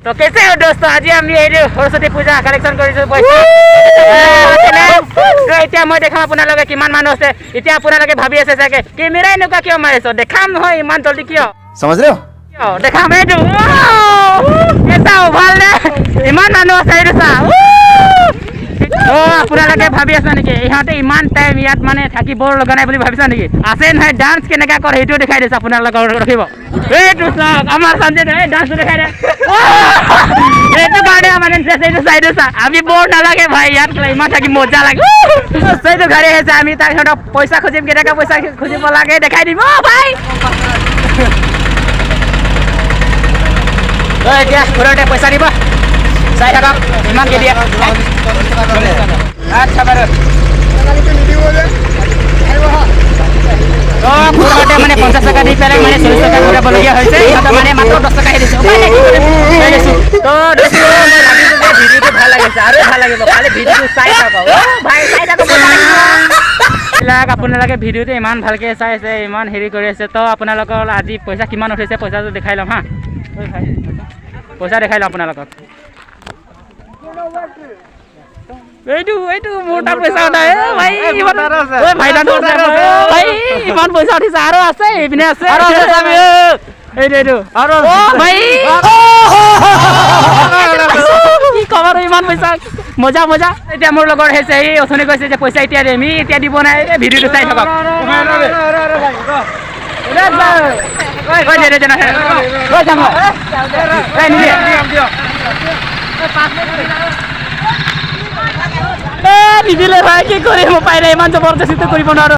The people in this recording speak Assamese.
তো কেছে हो दोस्तों আজি আমি এই সৰস্বতী পূজা কালেকশন কৰিছো পইচা তো এতিয়া মই দেখাম আপোনালোকে কিমান মানুহ আছে এতিয়া আপোনালোকে ভাবি আছে চাগে কেমেৰা এনেকুৱা কিয় মাৰিছো দেখাম নহয় ইমান জলদি কিয় समझ रहे हो কিয় দেখাম এইটো এটা ভাল নে ইমান মানুহ আছে এইটো চা তো আপোনালোকে ভাবি আছে নেকি ইহঁতে ইমান টাইম ইয়াত মানে থাকি বৰ লগা নাই বুলি ভাবিছা নেকি আছে নহয় ডান্স কেনেকা কৰে সেইটো দেখাই দিছে আপোনালোকক ৰখিব এইটো চাওক আমাৰ সঞ্জয় এই ডান্স দেখাই দে এইটো গাড়ি মানে এইটো চাইডে চা আমি বৰ নালাগে ভাই ইয়াত ইমান থাকি মজা লাগে সেইটো গাড়ী আছে আমি তাক সিহঁতক পইচা খুজিম কেনেকা পইচা খুজিব লাগে দেখাই দিম ভাই এতিয়া ঘৰতে পইচা দিব চাই থাকক ইমান কে দিয়ে আচ্ছা বাৰু ঘৰতে মানে 50 টকা দি পেলাই মানে 40 টকা ঘূৰাবলগীয়া হৈছে ইহঁতে মানে মাত্ৰ 10 টকাহে দিছে উপায় নাই তো ভিডিঅ'টো ভাল লাগিছে আৰু ভাল লাগিব খালি ভিডিঅ'টো চাই থাকক ভাই চাই থাকক এইবিলাক আপোনালোকে ভিডিঅ'টো ইমান ভালকৈ চাইছে ইমান হেৰি কৰি আছে তো আপোনালোকৰ আজি পইচা কিমান উঠিছে পইচাটো দেখাই ল'ম হা ভাই পইচা দেখাই লওঁ আপোনালোকক এইটো মোটা পইচা উঠাই ভাই ভাই ইমান পইচা উঠিছে আৰু আছে এইপিনে আছে এইটো আৰু ভাই কি কম আৰু ইমান পইচা মজা মজা এতিয়া মোৰ লগৰ হৈছে এই অথনি কৈছে যে পইচা এতিয়া দিম এতিয়া দিব নাই ভিডিঅ'টো চাই থাকক নিদিলে ভাই কি কৰিম উপায় নাই ইমান জবৰদস্তি কৰিব নোৱাৰো